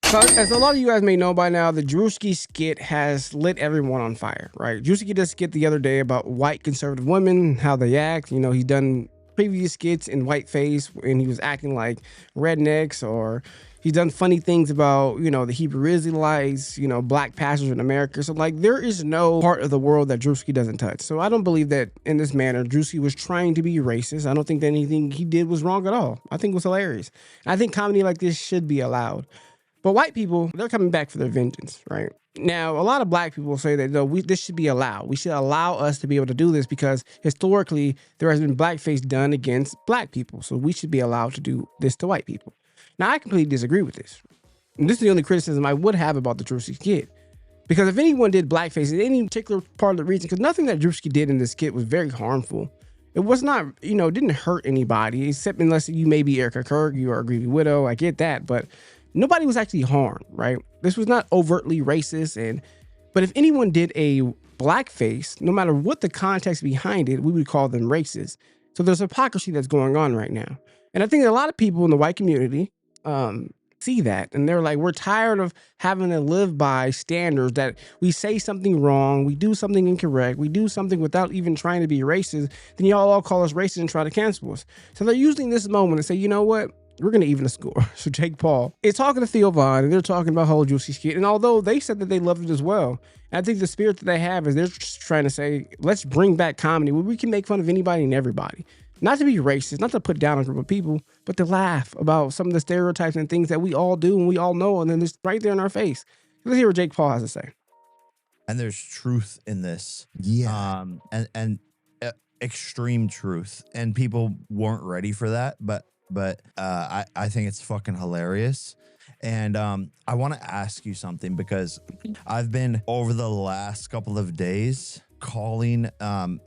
So, as a lot of you guys may know by now, the Druski skit has lit everyone on fire, right? Druski did a skit the other day about white conservative women, how they act. You know, he's done previous skits in whiteface and he was acting like rednecks, or he's done funny things about, you know, the Hebrew Israelites, you know, black pastors in America. So, like, there is no part of the world that Druski doesn't touch. So, I don't believe that in this manner, Druski was trying to be racist. I don't think that anything he did was wrong at all. I think it was hilarious. And I think comedy like this should be allowed. But white people, they're coming back for their vengeance, right? Now, a lot of black people say that, no, this should be allowed. We should allow us to be able to do this because historically there has been blackface done against black people. So we should be allowed to do this to white people. Now, I completely disagree with this. And this is the only criticism I would have about the Druski skit. Because if anyone did blackface in any particular part of the region, because nothing that Druski did in this skit was very harmful. It was not, you know, it didn't hurt anybody, except unless you may be Erica Kirk, you are a grieving widow. I get that, but nobody was actually harmed, right? This was not overtly racist. But if anyone did a blackface, no matter what the context behind it, we would call them racist. So there's hypocrisy that's going on right now. And I think that a lot of people in the white community see that. And they're like, we're tired of having to live by standards that we say something wrong, we do something incorrect, we do something without even trying to be racist, then y'all all call us racist and try to cancel us. So they're using this moment to say, you know what? We're going to even the score. So Jake Paul is talking to Theo Von, and they're talking about whole Juicy skit. And although they said that they loved it as well, and I think the spirit that they have is they're just trying to say, let's bring back comedy where we can make fun of anybody and everybody. Not to be racist, not to put down a group of people, but to laugh about some of the stereotypes and things that we all do and we all know, and then it's right there in our face. Let's hear what Jake Paul has to say. And there's truth in this. Yeah. And extreme truth. And people weren't ready for that, but I think it's fucking hilarious. And I want to ask you something, because I've been over the last couple of days calling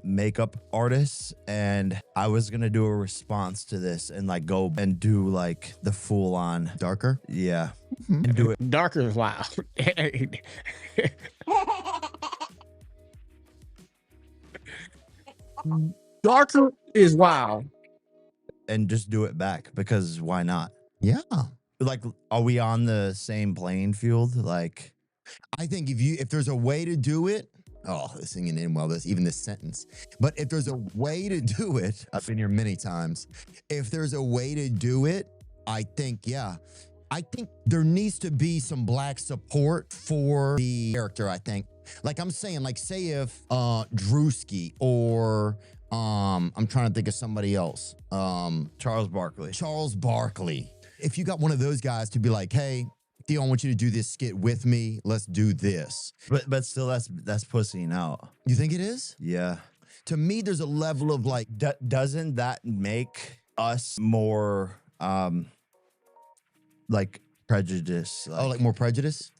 makeup artists, and I was gonna do a response to this and like go and do like the full on Darker? yeah, and do it. Darker is wild. Darker is wild. And just do it back, because why not? Yeah. Like, are we on the same playing field? Like, I think if there's a way to do it, singing in well, even this sentence. But if there's a way to do it, I've been here many times. If there's a way to do it, I think, yeah. I think there needs to be some black support for the character, I think. Like I'm saying, like say if Druski or I'm trying to think of somebody else. Charles Barkley. Charles Barkley. If you got one of those guys to be like, hey, Theo, I want you to do this skit with me. Let's do this. But still, that's pussying out. You think it is? Yeah. To me, there's a level of like, Doesn't that make us more like prejudice? like more prejudice?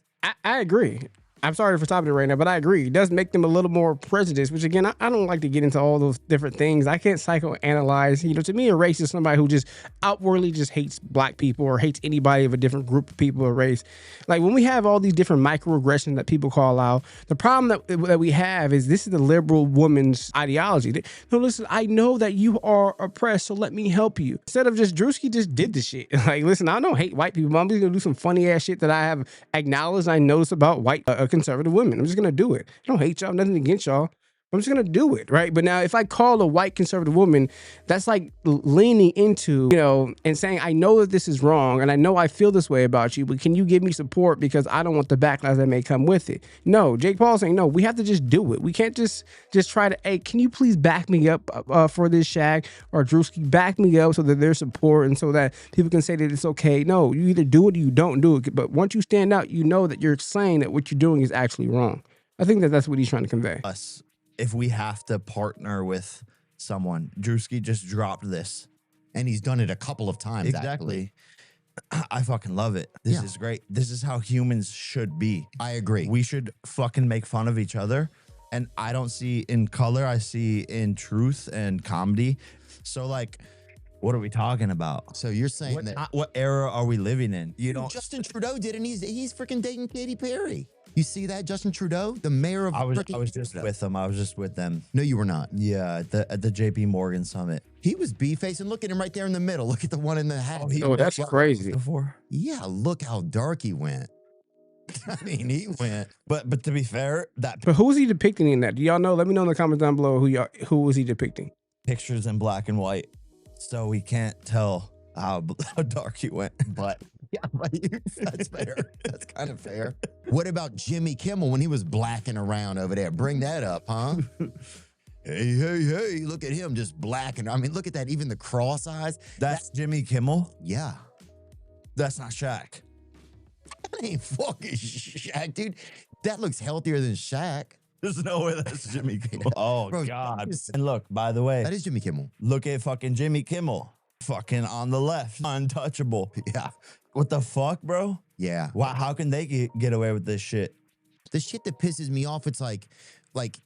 I agree. I'm sorry for stopping it right now, but I agree. It does make them a little more prejudiced, which again, I don't like to get into all those different things. I can't psychoanalyze. You know, to me, a racist is somebody who just outwardly just hates black people or hates anybody of a different group of people or race. Like when we have all these different microaggressions that people call out, the problem that we have is this is the liberal woman's ideology. No, listen, I know that you are oppressed, so let me help you. Instead of just Druski just did the shit. Like, listen, I don't hate white people, but I'm just gonna do some funny ass shit that I have acknowledged I noticed about white conservative women. I'm just gonna do it. I don't hate y'all, nothing against y'all. I'm just gonna do it, right? But now if I call a white conservative woman, that's like leaning into, you know, and saying, I know that this is wrong and I know I feel this way about you, but can you give me support because I don't want the backlash that may come with it? No, Jake Paul's saying, no, we have to just do it. We can't just try to, hey, can you please back me up for this, Shaq or Druski, back me up so that there's support and so that people can say that it's okay. No, you either do it or you don't do it. But once you stand out, you know that you're saying that what you're doing is actually wrong. I think that that's what he's trying to convey. Us, if we have to partner with someone, Druski just dropped this. And he's done it a couple of times. Exactly. I fucking love it. This is great. This is how humans should be. I agree. We should fucking make fun of each other. And I don't see in color, I see in truth and comedy. So like, what are we talking about? So you're saying What era are we living in? You know, Justin Trudeau did, and he's freaking dating Katy Perry. You see that, Justin Trudeau, the mayor of I was frickin' just Canada. with them. I was just with them. No, you were not. Yeah, at the JP Morgan summit. He was B-facing. Look at him right there in the middle. Look at the one in the hat. Oh, that's crazy. Before. Yeah, look how dark he went. I mean, he went. But to be fair, that But who's he depicting in that? Do y'all know? Let me know in the comments down below who was he depicting. picture's in black and white, so we can't tell how dark he went. But Yeah, but that's fair. That's kind of fair. What about Jimmy Kimmel when he was blacking around over there? Bring that up, huh? Hey, hey, hey, look at him just blacking. I mean, look at that. Even the cross eyes. that's Jimmy Kimmel. Yeah. That's not Shaq. That ain't fucking Shaq, dude. That looks healthier than Shaq. There's no way that's Jimmy Kimmel. Oh, Bro, God. that is- And look, by the way, That is Jimmy Kimmel. look at fucking Jimmy Kimmel. Fucking on the left. Untouchable. Yeah. What the fuck, bro? Yeah. Wow, how can they get away with this shit? The shit that pisses me off, it's like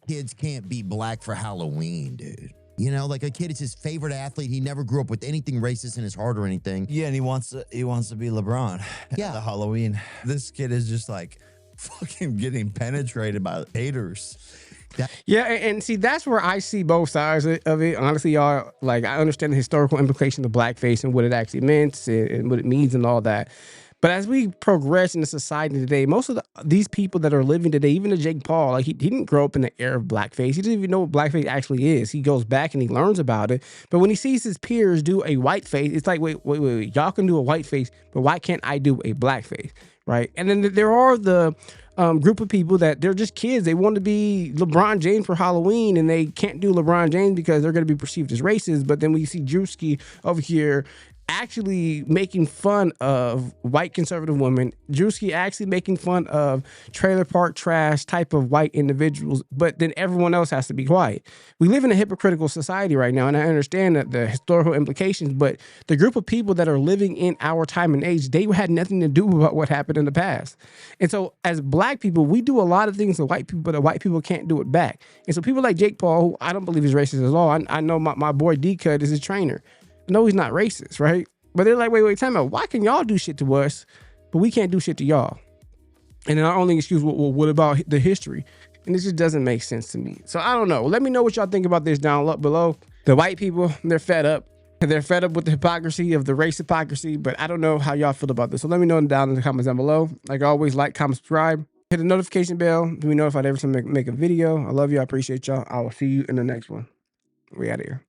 kids can't be black for Halloween, dude. You know, like a kid is his favorite athlete. He never grew up with anything racist in his heart or anything. Yeah, and he wants to be LeBron. Yeah. At the Halloween. This kid is just like fucking getting penetrated by haters. Yeah, and see, that's where I see both sides of it. Honestly, y'all, like, I understand the historical implications of blackface and what it actually meant and what it means and all that. But as we progress in the society today, most of these people that are living today, even to Jake Paul, like he didn't grow up in the era of blackface. He didn't even know what blackface actually is. He goes back and he learns about it. But when he sees his peers do a white face, it's like, wait. Y'all can do a white face, but why can't I do a black face? Right? And then there are the group of people that they're just kids. They want to be LeBron James for Halloween, and they can't do LeBron James because they're going to be perceived as racist. But then we see Druski over here actually making fun of white conservative women. Druski actually making fun of trailer park trash type of white individuals, but then everyone else has to be quiet. We live in a hypocritical society right now, and I understand that the historical implications, but the group of people that are living in our time and age, they had nothing to do about what happened in the past. And so as black people, we do a lot of things to white people, but the white people can't do it back. And so people like Jake Paul, who I don't believe is racist at all, I know my boy D-Cut is his trainer. No, he's not racist, right? But they're like, wait, time out. Why can y'all do shit to us, but we can't do shit to y'all? And then our only excuse, well, what about the history? And this just doesn't make sense to me. So I don't know. Let me know what y'all think about this down below. The white people, they're fed up. They're fed up with the hypocrisy of the race hypocrisy, but I don't know how y'all feel about this. So let me know down in the comments down below. Like always, like, comment, subscribe. Hit the notification bell to be notified every time I make a video. I love you. I appreciate y'all. I will see you in the next one. We out of here.